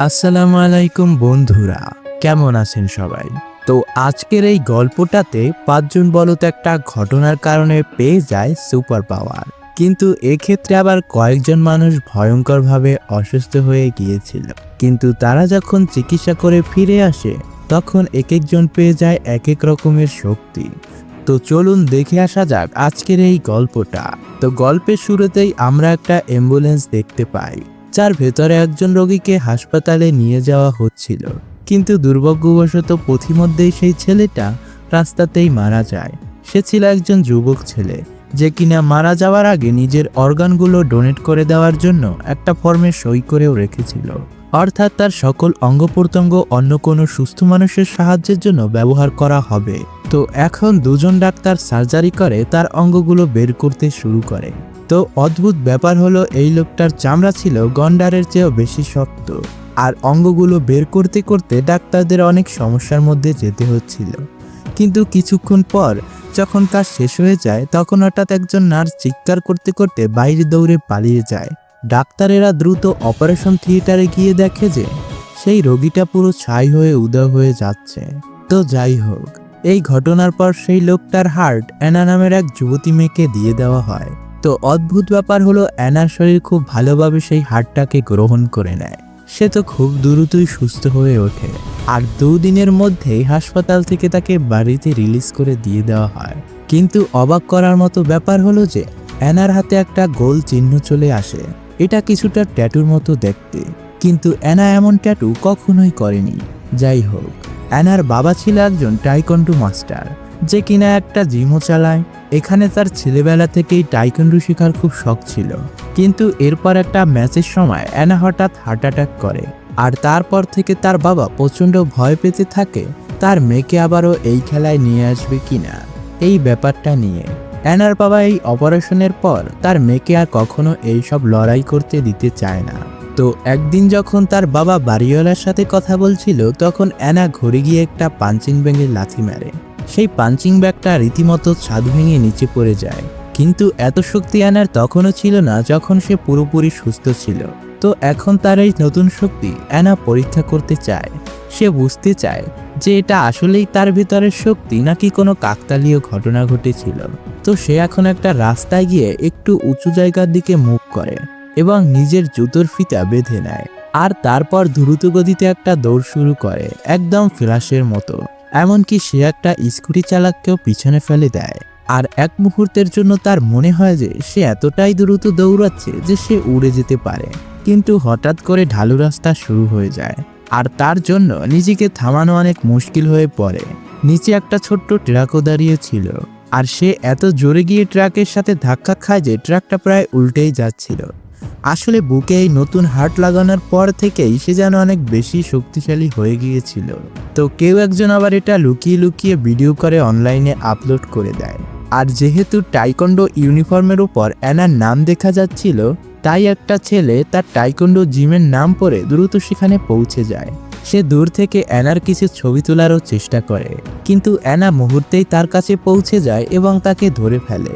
আসসালামু আলাইকুম বন্ধুরা, কেমন আছেন সবাই? তো আজকের এই গল্পটাতে পাঁচজন বলত একটা ঘটনার কারণে পেয়ে যায় সুপার পাওয়ার, কিন্তু এক্ষেত্রে আবার কয়েকজন মানুষ ভয়ঙ্করভাবে অসুস্থ হয়ে গিয়েছিল। কিন্তু তারা যখন চিকিৎসা করে ফিরে আসে তখন এক একজন পেয়ে যায় এক এক রকমের শক্তি। তো চলুন দেখে আসা যাক আজকের এই গল্পটা। তো গল্পের শুরুতেই আমরা একটা অ্যাম্বুলেন্স দেখতে পাই, যার ভেতরে একজন রোগীকে হাসপাতালে নিয়ে যাওয়া হচ্ছিল। কিন্তু দুর্ভাগ্যবশত পথিমধ্যেই সেই ছেলেটা রাস্তাতেই মারা যায়। সে ছিল একজন যুবক ছেলে, যে কিনা মারা যাওয়ার আগে নিজের অর্গানগুলো ডোনেট করে দেওয়ার জন্য একটা ফর্মে সই করেও রেখেছিল, অর্থাৎ তার সকল অঙ্গ প্রত্যঙ্গ অন্য কোনো সুস্থ মানুষের সাহায্যের জন্য ব্যবহার করা হবে। তো এখন দুজন ডাক্তার সার্জারি করে তার অঙ্গগুলো বের করতে শুরু করে। তো অদ্ভুত ব্যাপার হলো, এই লোকটার চামড়া ছিল গন্ডারের চেয়েও বেশি শক্ত, আর অঙ্গগুলো বের করতে করতে ডাক্তারদের অনেক সমস্যার মধ্যে যেতে হচ্ছিল। কিন্তু কিছুক্ষণ পর যখন কাজ শেষ হয়ে যায় তখন হঠাৎ একজন নার্স চিৎকার করতে করতে বাইরে দৌড়ে পালিয়ে যায়। ডাক্তারেরা দ্রুত অপারেশন থিয়েটারে গিয়ে দেখে যে সেই রোগীটা পুরো ছাই হয়ে উধাও হয়ে যাচ্ছে। তো যাই হোক, এই ঘটনার পর সেই লোকটার হার্ট অ্যানা নামের এক যুবতী মেয়েকে দিয়ে দেওয়া হয়। তো অদ্ভুত ব্যাপার হলো, অ্যানার শরীর খুব ভালোভাবে সেই হার্টটাকে গ্রহণ করে নেয়। সে তো খুব দ্রুতই সুস্থ হয়ে ওঠে, আর 2 দিনের মধ্যেই হাসপাতাল থেকে তাকে বাড়িতে রিলিজ করে দিয়ে দেওয়া হয়। কিন্তু অবাক করার মতো ব্যাপার হলো যে অ্যানার হাতে একটা গোল চিহ্ন চলে আসে। এটা কিছুটা ট্যাটুর মতো দেখতে, কিন্তু অ্যানা এমন ট্যাটু কখনোই করেনি। যাই হোক, অ্যানার বাবা ছিল একজন টাইকোন্ডো মাস্টার, যে কিনা একটা জিমও চালায়। এখানে তার ছেলেবেলা থেকেই টাইকোন্ডো শেখার খুব শখ ছিল। কিন্তু এরপর একটা ম্যাচের সময় অ্যানা হঠাৎ হার্ট অ্যাটাক করে, আর তারপর থেকে তার বাবা প্রচণ্ড ভয় পেতে থাকে তার মেয়েকে আবারও এই খেলায় নিয়ে আসবে কিনা। এই ব্যাপারটা নিয়ে অ্যানার বাবা এই অপারেশনের পর তার মেয়েকে আর কখনো এইসব লড়াই করতে দিতে চায় না। তো একদিন যখন তার বাবা বাড়িওয়ালার সাথে কথা বলছিল তখন অ্যানা ঘুরে গিয়ে একটা পাঞ্চিং ব্যাগের লাথি মারে। সেই পাঞ্চিং ব্যাগটা রীতিমতো ছাদ ভেঙে নিচে পড়ে যায়। কিন্তু এত শক্তি অ্যানার তখনও ছিল না যখন সে পুরোপুরি সুস্থ ছিল। তো এখন তার এই নতুন শক্তি অ্যানা পরীক্ষা করতে চায়। সে বুঝতে চায় যে এটা আসলেই তার ভিতরের শক্তি নাকি কোনো কাকতালীয় ঘটনা ঘটেছিল। তো সে এখন একটা রাস্তায় গিয়ে একটু উঁচু জায়গার দিকে মুখ করে এবং নিজের জুতোর ফিতা বেঁধে নেয়, আর তারপর দ্রুত গতিতে একটা দৌড় শুরু করে, একদম ফ্ল্যাশের মতো। এমনকি সে একটা স্কুটি চালককেও পিছনে ফেলে দেয়। আর এক মুহূর্তের জন্য তার মনে হয় যে সে এতটাই দ্রুত দৌড়াচ্ছে যে সে উড়ে যেতে পারে। কিন্তু হঠাৎ করে ঢালু রাস্তা শুরু হয়ে যায়, আর তার জন্য নিজেকে থামানো অনেক মুশকিল হয়ে পড়ে। নিচে একটা ছোট্ট ট্রাকও দাঁড়িয়ে ছিল, আর সে এত জোরে গিয়ে ট্রাকের সাথে ধাক্কা খায় যে ট্রাকটা প্রায় উল্টেই যাচ্ছিল। আসলে বুকে এই নতুন হার্ট লাগানোর পর থেকেই সে যেন অনেক বেশি শক্তিশালী হয়ে গিয়েছিল। তো কেউ একজন আবার এটা লুকিয়ে লুকিয়ে ভিডিও করে অনলাইনে আপলোড করে দেয়। আর যেহেতু টাইকোন্ডো ইউনিফর্মের উপর অ্যানার নাম দেখা যাচ্ছিল, তাই একটা ছেলে তার টাইকোন্ডো জিমের নাম পড়ে দ্রুত সেখানে পৌঁছে যায়। সে দূর থেকে অ্যানার কিছু ছবি তোলারও চেষ্টা করে, কিন্তু অ্যানা মুহূর্তেই তার কাছে পৌঁছে যায় এবং তাকে ধরে ফেলে।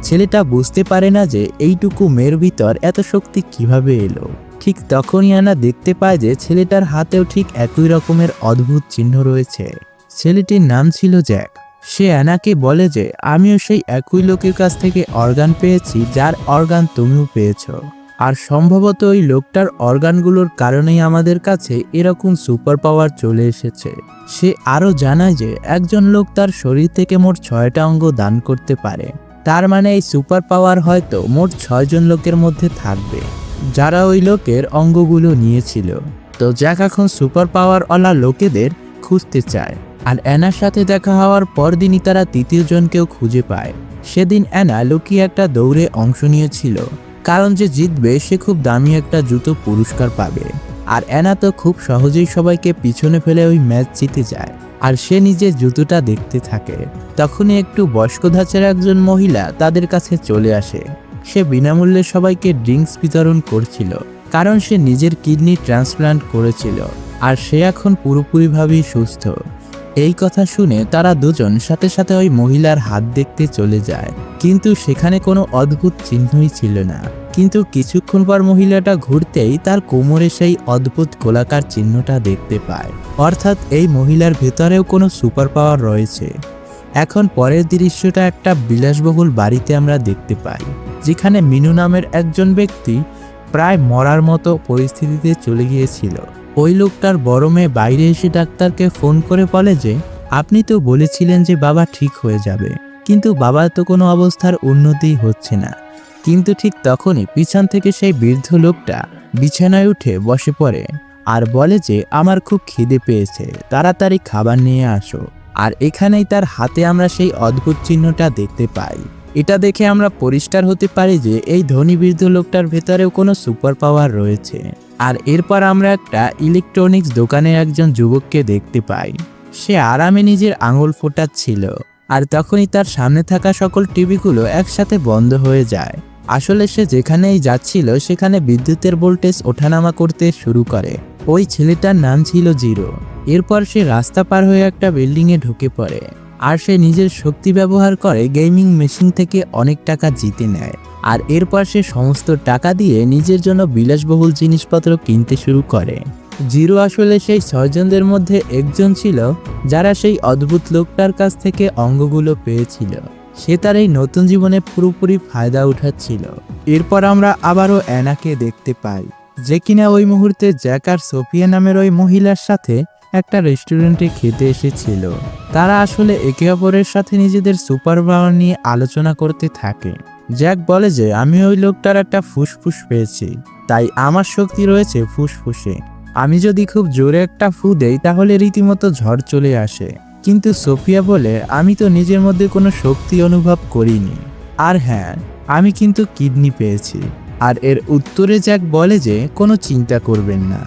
ছেলেটা বুঝতে পারে না যে এইটুকু মেয়ের ভিতর এত শক্তি কিভাবে এলো। ঠিক তখনই অ্যানা দেখতে পায় যে ছেলেটার হাতেও ঠিক একই রকমের অদ্ভুত চিহ্ন রয়েছে। ছেলেটির নাম ছিল জ্যাক। সে অ্যানাকে বলে যে আমিও সেই একই লোকের কাছ থেকে অর্গান পেয়েছি যার অর্গান তুমিও পেয়েছো, আর সম্ভবত ওই লোকটার অর্গানগুলোর কারণেই আমাদের কাছে এরকম সুপার পাওয়ার চলে এসেছে। সে আরও জানায় যে একজন লোক তার শরীর থেকে মোট 6টা অঙ্গ দান করতে পারে। তার মানে এই সুপার পাওয়ার হয়তো মোট 6 জন লোকের মধ্যে থাকবে যারা ওই লোকের অঙ্গগুলো নিয়েছিল। তো জ্যাক এখন সুপার পাওয়ারওয়ালা লোকেদের খুঁজতে চায়, আর অ্যানার সাথে দেখা হওয়ার পরদিনই তারা তৃতীয় জনকেও খুঁজে পায়। সেদিন অ্যানা লুকিয়ে একটা দৌড়ে অংশ নিয়েছিল, কারণ যে জিতবে সে খুব দামি একটা জুতো পুরস্কার পাবে। আর অ্যানা তো খুব সহজেই সবাইকে পিছনে ফেলে ওই ম্যাচ জিতে যায়, আর সে নিজের জুতোটা দেখতে থাকে। তখনই একটু বয়স্ক ধাঁচের একজন মহিলা তাদের কাছে চলে আসে। সে বিনামূল্যে সবাইকে ড্রিঙ্কস বিতরণ করছিল, কারণ সে নিজের কিডনি ট্রান্সপ্লান্ট করেছিল, আর সে এখন পুরোপুরিভাবেই সুস্থ। এই কথা শুনে তারা দুজন সাথে সাথে ওই মহিলার হাত দেখতে চলে যায়, কিন্তু সেখানে কোনো অদ্ভুত চিহ্নই ছিল না। কিন্তু কিছুক্ষণ পর মহিলাটা ঘুরতেই তার কোমরে সেই অদ্ভুত গোলাকার চিহ্নটা দেখতে পায়। অর্থাৎ এই মহিলার ভেতরেও কোনো সুপার পাওয়ার রয়েছে। এখন পরের দৃশ্যটা একটা বিলাসবহুল বাড়িতে আমরা দেখতে পাই, যেখানে মিনু নামের একজন ব্যক্তি প্রায় মরার মতো পরিস্থিতিতে চলে গিয়েছিল। ওই লোকটার বড় মেয়ে বাইরে এসে ডাক্তারকে ফোন করে বলে যে আপনি তো বলেছিলেন যে বাবা ঠিক হয়ে যাবে, কিন্তু বাবার তো কোনো অবস্থার উন্নতি হচ্ছে না। কিন্তু ঠিক তখনই পিছন থেকে সেই বৃদ্ধ লোকটা বিছানায় উঠে বসে পড়ে আর বলে যে আমার খুব খিদে পেয়েছে, তাড়াতাড়ি খাবার নিয়ে আসো। আর এখানেই তার হাতে আমরা সেই অদ্ভুত চিহ্নটা দেখতে পাই। এটা দেখে আমরা পরিষ্কার হতে পারি যে এই ধনী বৃদ্ধ লোকটার ভেতরেও কোনো সুপার পাওয়ার রয়েছে। আর এরপর আমরা একটা ইলেকট্রনিক্স দোকানে একজন যুবককে দেখতে পাই। সে আরামে নিজের আঙুল ফোটাচ্ছিল, আর তখনই তার সামনে থাকা সকল টিভিগুলো একসাথে বন্ধ হয়ে যায়। আসলে সে যেখানেই যাচ্ছিল সেখানে বিদ্যুতের ভোল্টেজ ওঠানামা করতে শুরু করে। ওই ছেলেটার নাম ছিল জিরো। এরপর সে রাস্তা পার হয়ে একটা বিল্ডিংয়ে ঢুকে পড়ে, আর সে নিজের শক্তি ব্যবহার করে গেমিং মেশিন থেকে অনেক টাকা জিতে নেয়। আর এরপর সে সমস্ত টাকা দিয়ে নিজের জন্য বিলাসবহুল জিনিসপত্র কিনতে শুরু করে। জিরো আসলে সেই 6 জনদের মধ্যে একজন ছিল যারা সেই অদ্ভুত লোকটার কাছ থেকে অঙ্গগুলো পেয়েছিল। সে তার এই নতুন জীবনে পুরোপুরি ফায়দা উঠাচ্ছিল। এরপর আমরা আবারও অ্যানাকে দেখতে পাই, যে কিনা ওই মুহূর্তে জ্যাক আর সোফিয়া নামের ওই মহিলার সাথে একটা রেস্টুরেন্টে খেতে এসেছিল। তারা আসলে একে অপরের সাথে নিজেদের সুপার পাওয়ার নিয়ে আলোচনা করতে থাকে। জ্যাক বলে যে আমি ওই লোকটার একটা ফুসফুস পেয়েছি, তাই আমার শক্তি রয়েছে ফুসফুসে। আমি যদি খুব জোরে একটা ফু দেই তাহলে রীতিমতো ঝড় চলে আসে। কিন্তু সোফিয়া বলে আমি তো নিজের মধ্যে কোনো শক্তি অনুভব করিনি। আর হ্যাঁ, আমি কিন্তু কিডনি পেয়েছি। আর এর উত্তরে জ্যাক বলে যে কোনো চিন্তা করবেন না,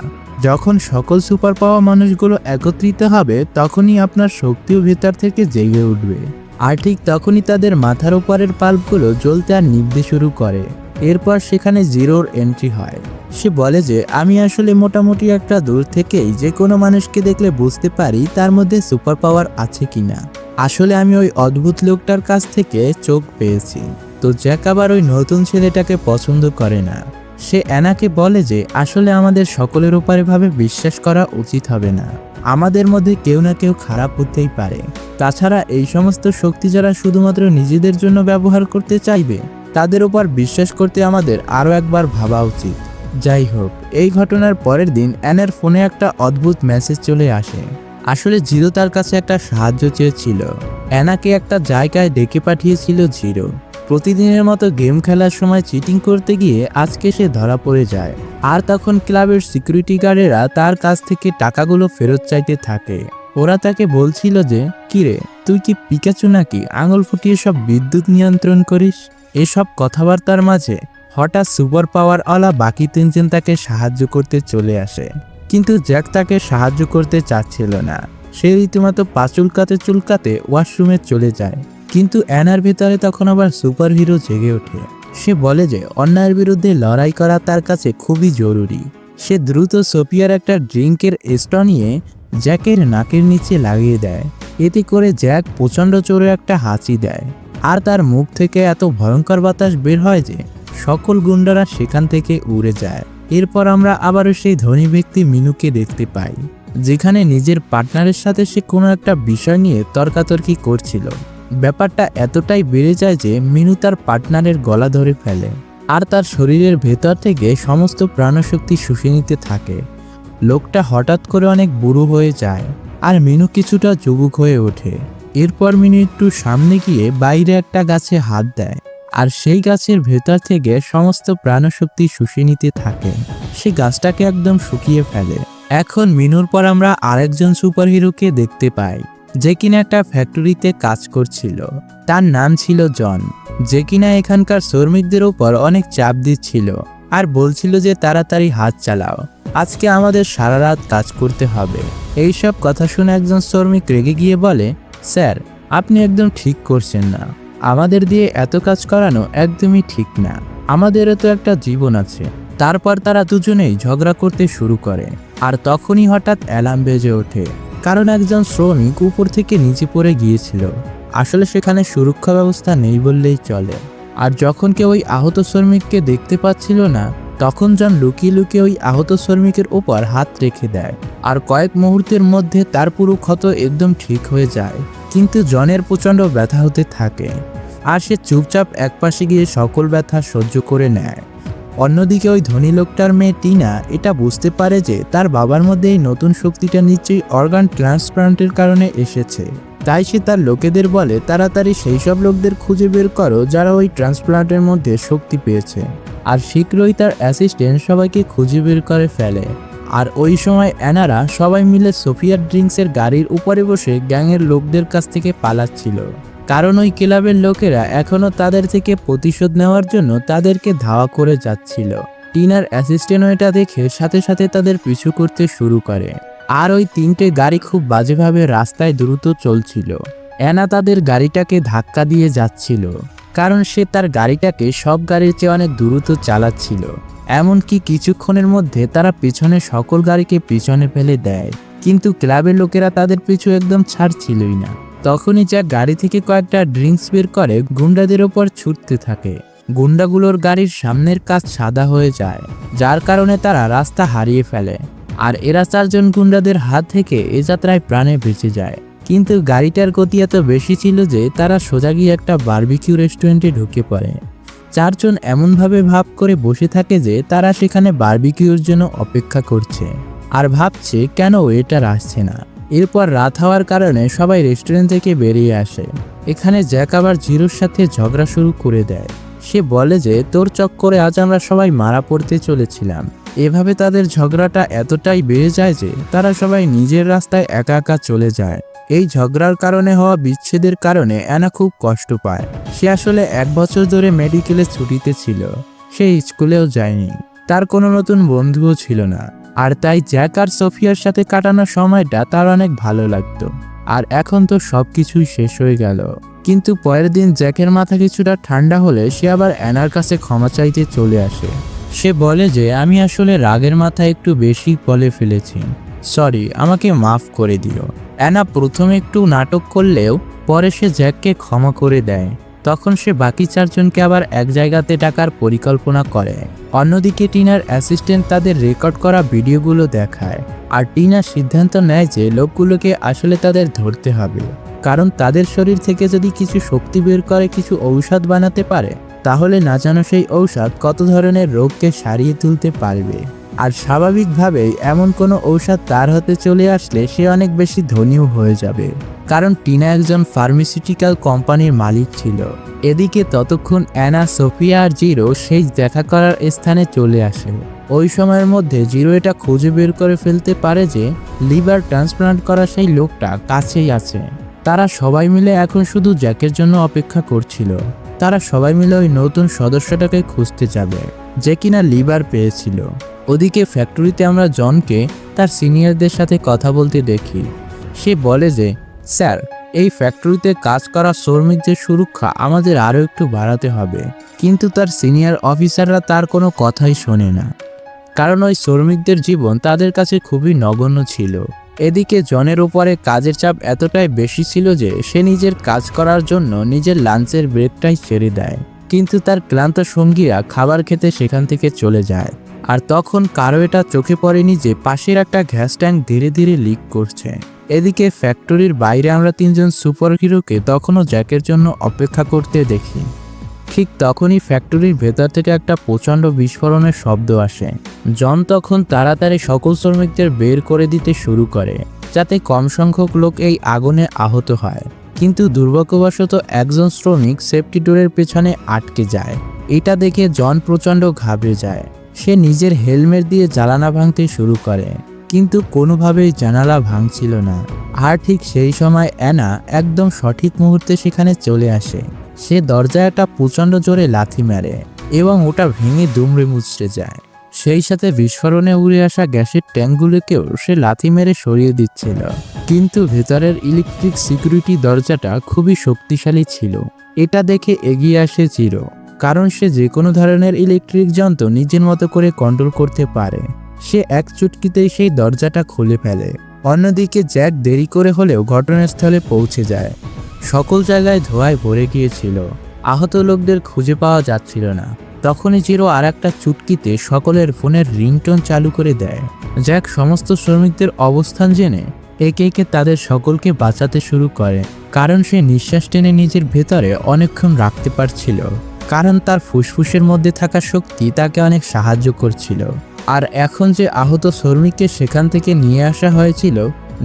যখন সকল সুপার পাওয়া মানুষগুলো একত্রিত হবে তখনই আপনার শক্তিও ভেতর থেকে জেগে উঠবে। আর ঠিক তখনই তাদের মাথার উপরের পাল্পগুলো জ্বলতে আর নিভতে শুরু করে। এরপর সেখানে জিরোর এন্ট্রি হয়। সে বলে যে আমি আসলে মোটামুটি একটা দূর থেকেই যে কোনো মানুষকে দেখলে বুঝতে পারি তার মধ্যে সুপার পাওয়ার আছে কিনা। আসলে আমি ওই অদ্ভুত লোকটার কাছ থেকে চোখ পেয়েছি। তো জ্যাক আবার ওই নতুন ছেলেটাকে পছন্দ করে না। সে অ্যানাকে বলে যে আসলে আমাদের সকলের উপরে ভাবে বিশ্বাস করা উচিত হবে না। আমাদের মধ্যে কেউ না কেউ খারাপ হতেই পারে। তাছাড়া এই সমস্ত শক্তি যারা শুধুমাত্র নিজেদের জন্য ব্যবহার করতে চাইবে তাদের উপর বিশ্বাস করতে আমাদের আরও একবার ভাবা উচিত। যাই হোক, এই ঘটনার পরের দিন অ্যানার ফোনে একটা অদ্ভুত মেসেজ চলে আসে। আসলে জিরো তার কাছে একটা সাহায্য চেয়েছিল। অ্যানাকে একটা জায়গায় ডেকে পাঠিয়েছিল জিরো। প্রতিদিনের মতো গেম খেলার সময় চিটিং করতে গিয়ে আজকে সে ধরা পড়ে যায়। আর তখন ক্লাবের সিকিউরিটি গার্ডেরা তার কাছ থেকে টাকাগুলো ফেরত চাইতে থাকে। ওরা তাকে বলছিল যে কিরে, তুই কি পিকাচু নাকি, আঙুল ফুটিয়ে সব বিদ্যুৎ নিয়ন্ত্রণ করিস? এসব কথাবার্তার মাঝে হঠাৎ সুপার পাওয়ারওয়ালা বাকি 3 জন তাকে সাহায্য করতে চলে আসে। কিন্তু জ্যাক তাকে সাহায্য করতে চাচ্ছিল না। সে রীতিমতো পা চুলকাতে চুলকাতে ওয়াশরুমে চলে যায়। কিন্তু অ্যানার ভেতরে তখন আবার সুপার হিরো জেগে ওঠে। সে বলে যে অন্যায়ের বিরুদ্ধে লড়াই করা তার কাছে খুবই জরুরি। সে দ্রুত সোফিয়ার একটা ড্রিঙ্কের স্ট্র নিয়ে জ্যাকের নাকের নিচে লাগিয়ে দেয়। এতে করে জ্যাক প্রচণ্ড জোরে একটা হাঁচি দেয়, আর তার মুখ থেকে এত ভয়ঙ্কর বাতাস বের হয় যে সকল গুন্ডারা সেখান থেকে উড়ে যায়। এরপর আমরা আবারও সেই ধনী ব্যক্তি মিনুকে দেখতে পাই, যেখানে নিজের পার্টনারের সাথে সে কোনো একটা বিষয় নিয়ে তর্কাতর্কি করছিল। ব্যাপারটা এতটাই বেড়ে যায় যে মিনু তার পার্টনারের গলা ধরে ফেলে, আর তার শরীরের ভেতর থেকে সমস্ত প্রাণশক্তি শুষে নিতে থাকে। লোকটা হঠাৎ করে অনেক বুড়ো হয়ে যায়, আর মিনু কিছুটা যুবক হয়ে ওঠে। এরপর মিনু একটু সামনে গিয়ে বাইরে একটা গাছে হাত দেয়, আর সেই গাছের ভেতর থেকে সমস্ত প্রাণশক্তি শুষে নিতে থাকে। সে গাছটাকে একদম শুকিয়ে ফেলে। এখন মিনুর পর আমরা আরেকজন সুপারহিরোকে দেখতে পাই, যে কিনা একটা ফ্যাক্টরিতে কাজ করছিল। তার নাম ছিল জন, যে কিনা এখানকার শ্রমিকদের উপর অনেক চাপ দিচ্ছিল আর বলছিল যে তাড়াতাড়ি হাত চালাও, আজকে আমাদের সারা রাত কাজ করতে হবে। এইসব কথা শুনে একজন শ্রমিক রেগে গিয়ে বলে, স্যার, আপনি একদম ঠিক করছেন না। আমাদের দিয়ে এত কাজ করানো একদমই ঠিক না। আমাদেরও তো একটা জীবন আছে। তারপর তারা দুজনেই ঝগড়া করতে শুরু করে, আর তখনই হঠাৎ অ্যালার্ম বেজে ওঠে, কারণ একজন শ্রমিক উপর থেকে নিচে পড়ে গিয়েছিল। আসলে সেখানে সুরক্ষা ব্যবস্থা নেই বললেই চলে। আর যখন কেউ ওই আহত শ্রমিককে দেখতে পাচ্ছিল না, তখন জন লুকিয়ে লুকিয়ে ওই আহত শ্রমিকের উপর হাত রেখে দেয়। আর কয়েক মুহূর্তের মধ্যে তার পুরো ক্ষত একদম ঠিক হয়ে যায়। কিন্তু জনের প্রচণ্ড ব্যথা হতে থাকে, আর সে চুপচাপ একপাশে গিয়ে সকল ব্যথা সহ্য করে নেয়। অন্যদিকে ওই ধনী লোকটার মেয়ে টিনা এটা বুঝতে পারে যে তার বাবার মধ্যে এই নতুন শক্তিটা নিশ্চয়ই অর্গান ট্রান্সপ্লান্টের কারণে এসেছে। তাই সে তার লোকেদের বলে, তাড়াতাড়ি সেই সব লোকদের খুঁজে বের করো যারা ওই ট্রান্সপ্লান্টের মধ্যে শক্তি পেয়েছে। আর শীঘ্রই তার অ্যাসিস্ট্যান্ট সবাইকে খুঁজে বের করে ফেলে। আর ওই সময় অ্যানারা সবাই মিলে সোফিয়ার ড্রিঙ্কসের গাড়ির উপরে বসে গ্যাংয়ের লোকদের কাছ থেকে পালাচ্ছিল, কারণ ওই ক্লাবের লোকেরা এখনও তাদের থেকে প্রতিশোধ নেওয়ার জন্য তাদেরকে ধাওয়া করে যাচ্ছিল। টিনার অ্যাসিস্ট্যান্ট এটা দেখে সাথে সাথে তাদের পিছু করতে শুরু করে। আর ওই তিনটে গাড়ি খুব বাজেভাবে রাস্তায় দ্রুত চলছিল। অ্যানা তাদের গাড়িটাকে ধাক্কা দিয়ে যাচ্ছিল, কারণ সে তার গাড়িটাকে সব গাড়ির চেয়ে অনেক দ্রুত চালাচ্ছিল। এমনকি কিছুক্ষণের মধ্যে তারা পিছনে সকল গাড়িকে পিছনে ফেলে দেয়, কিন্তু ক্লাবের লোকেরা তাদের পিছু একদম ছাড়ছিলই না। তখনই জ্যাক গাড়ি থেকে কয়েকটা ড্রিঙ্কস বের করে গুন্ডাদের ওপর ছুটতে থাকে। গুন্ডাগুলোর গাড়ির সামনের কাচ সাদা হয়ে যায়, যার কারণে তারা রাস্তা হারিয়ে ফেলে। আর এরা চারজন গুন্ডাদের হাত থেকে এ যাত্রায় প্রাণে বেঁচে যায়। কিন্তু গাড়িটার গতি এত বেশি ছিল যে তারা সোজা গিয়ে একটা বারবিকিউ রেস্টুরেন্টে ঢুকে পড়ে। চারজন এমনভাবে ভাব করে বসে থাকে যে তারা সেখানে বারবিকিউর জন্য অপেক্ষা করছে, আর ভাবছে কেন ওয়েটার আসছে না। এরপর রাত হওয়ার কারণে সবাই রেস্টুরেন্ট থেকে বেরিয়ে আসে। এখানে জ্যাক আবার জিরোর সাথে ঝগড়া শুরু করে দেয়। সে বলে যে তোর চক্করে আজ আমরা সবাই মারা পড়তে চলেছিলাম। এভাবে তাদের ঝগড়াটা এতটাই বেড়ে যায় যে তারা সবাই নিজের রাস্তায় একা একা চলে যায়। এই ঝগড়ার কারণে হওয়া বিচ্ছেদের কারণে অ্যানা খুব কষ্ট পায়। সে আসলে 1 বছর ধরে মেডিকেলে ছুটিতে ছিল, সে স্কুলেও যায়নি, তার কোনো নতুন বন্ধুও ছিল না। আর তাই জ্যাক আর সোফিয়ার সাথে কাটানো সময়টা তার অনেক ভালো লাগতো। আর এখন তো সবকিছুই শেষ হয়ে গেল। কিন্তু পরের দিন জ্যাকের মাথা কিছুটা ঠান্ডা হলে সে আবার অ্যানার কাছে ক্ষমা চাইতে চলে আসে। সে বলে যে আমি আসলে রাগের মাথায় একটু বেশি বলে ফেলেছি, সরি, আমাকে মাফ করে দিও। অ্যানা প্রথমে একটু নাটক করলেও পরে সে জ্যাককে ক্ষমা করে দেয়। তখন সে বাকি চারজনকে আবার এক জায়গাতে ডাকার পরিকল্পনা করে। অন্যদিকে টিনার অ্যাসিস্ট্যান্ট তাদের রেকর্ড করা ভিডিওগুলো দেখায়। আর টিনা সিদ্ধান্ত নেয় যে লোকগুলোকে আসলে তাদের ধরতে হবে, কারণ তাদের শরীর থেকে যদি কিছু শক্তি বের করে কিছু ঔষধ বানাতে পারে, তাহলে না জানো সেই ঔষধ কত ধরনের রোগকে সারিয়ে তুলতে পারবে। আর স্বাভাবিকভাবেই এমন কোনো ঔষধ তার হাতে চলে আসলে সে অনেক বেশি ধনীও হয়ে যাবে, কারণ টিনা একজন ফার্মাসিউটিক্যাল কোম্পানির মালিক ছিল। এদিকে ততক্ষণ অ্যানা, সোফিয়া আর জিরো সেই দেখা করার স্থানে চলে আসে। ওই সময়ের মধ্যে জিরো এটা খুঁজে বের করে ফেলতে পারে যে লিভার ট্রান্সপ্লান্ট করা সেই লোকটা কাছেই আছে। তারা সবাই মিলে এখন শুধু জ্যাকের জন্য অপেক্ষা করছিল। তারা সবাই মিলে ওই নতুন সদস্যটাকে খুঁজতে যাবে যে কিনা লিভার পেয়েছিল। ওদিকে ফ্যাক্টরিতে আমরা জনকে তার সিনিয়রদের সাথে কথা বলতে দেখি। সে বলে যে স্যার, এই ফ্যাক্টরিতে কাজ করা শ্রমিকদের সুরক্ষা আমাদের আরও একটু বাড়াতে হবে। কিন্তু তার সিনিয়র অফিসাররা তার কোনো কথাই শোনে না, কারণ ওই শ্রমিকদের জীবন তাদের কাছে খুবই নগণ্য ছিল। এদিকে জনের উপরে কাজের চাপ এতটাই বেশি ছিল যে সে নিজের কাজ করার জন্য নিজের লাঞ্চের ব্রেকটাই ছেড়ে দেয়। কিন্তু তার ক্লান্ত সঙ্গীরা খাবার খেতে সেখান থেকে চলে যায়। আর তখন কারো এটা চোখে পড়েনি যে পাশের একটা গ্যাস ট্যাঙ্ক ধীরে ধীরে লিক করছে। এদিকে ফ্যাক্টরির বাইরে আমরা তিনজন সুপার হিরোকে তখনও জ্যাকের জন্য অপেক্ষা করতে দেখি। ঠিক তখনই ফ্যাক্টরির ভেতর থেকে একটা প্রচণ্ড বিস্ফোরণের শব্দ আসে। জন তখন তাড়াতাড়ি সকল শ্রমিকদের বের করে দিতে শুরু করে, যাতে কম সংখ্যক লোক এই আগুনে আহত হয়। কিন্তু দুর্ভাগ্যবশত একজন শ্রমিক সেফটি ডোরের পেছনে আটকে যায়। এটা দেখে জন প্রচণ্ড ঘাবড়ে যায়। সে নিজের হেলমেট দিয়ে জানালা ভাঙতে শুরু করে, কিন্তু কোনোভাবেই জানালা ভাঙছিল না। আর ঠিক সেই সময় অ্যানা একদম সঠিক মুহূর্তে সেখানে চলে আসে। সে দরজায় একটা প্রচণ্ড জোরে লাথি মারে এবং ওটা ভেঙে দুমড়ে মুচড়ে যায়। সেই সাথে বিস্ফোরণে উড়ে আসা গ্যাসের ট্যাঙ্কগুলোকেও সে লাথি মেরে সরিয়ে দিচ্ছিল। কিন্তু ভেতরের ইলেকট্রিক সিকিউরিটি দরজাটা খুবই শক্তিশালী ছিল। এটা দেখে এগিয়ে আসে জিরো, কারণ সে যে কোনো ধরনের ইলেকট্রিক যন্ত্র নিজের মতো করে কন্ট্রোল করতে পারে। সে এক চুটকিতেই সেই দরজাটা খুলে ফেলে। অন্যদিকে জ্যাক দেরি করে হলেও ঘটনাস্থলে পৌঁছে যায়। সকল জায়গায় ধোঁয়ায় ভরে গিয়েছিল। আহত লোকদের খুঁজে পাওয়া যাচ্ছিল না। তখনই জিরো আর একটা চুটকিতে সকলের ফোনের রিংটোন চালু করে দেয়। জ্যাক সমস্ত শ্রমিকদের অবস্থান জেনে একে একে তাদের সকলকে বাঁচাতে শুরু করে, কারণ সে নিঃশ্বাস টেনে নিজের ভেতরে অনেকক্ষণ রাখতে পারছিল, কারণ তার ফুসফুসের মধ্যে থাকা শক্তি তাকে অনেক সাহায্য করছিল। আর এখন যে আহত শ্রমিককে সেখান থেকে নিয়ে আসা হয়েছিল,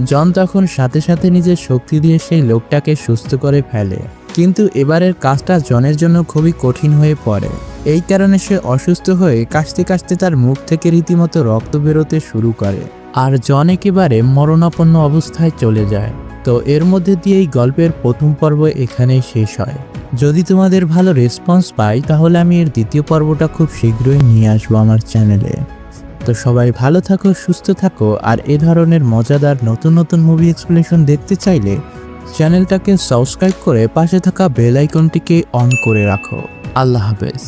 জন তখন সাথে সাথে নিজের শক্তি দিয়ে সেই লোকটাকে সুস্থ করে ফেলে। কিন্তু এবারের কাজটা জনের জন্য খুবই কঠিন হয়ে পড়ে। এই কারণে সে অসুস্থ হয়ে কাশতে কাশতে তার মুখ থেকে রীতিমতো রক্ত বেরোতে শুরু করে, আর জন একেবারে মরণাপন্ন অবস্থায় চলে যায়। তো এর মধ্যে দিয়ে এই গল্পের প্রথম পর্ব এখানেই শেষ হয়। যদি তোমাদের ভালো রেসপন্স পাই তাহলে আমি এর দ্বিতীয় পর্বটা খুব শীঘ্রই নিয়ে আসবো আমার চ্যানেলে। তো সবাই ভালো থাকো, সুস্থ থাকো, আর এ ধরনের মজাদার নতুন নতুন মুভি এক্সপ্লেনেশন দেখতে চাইলে চ্যানেলটাকে সাবস্ক্রাইব করে পাশে থাকা বেল আইকনটিকে অন করে রাখো। আল্লাহ হাফেজ।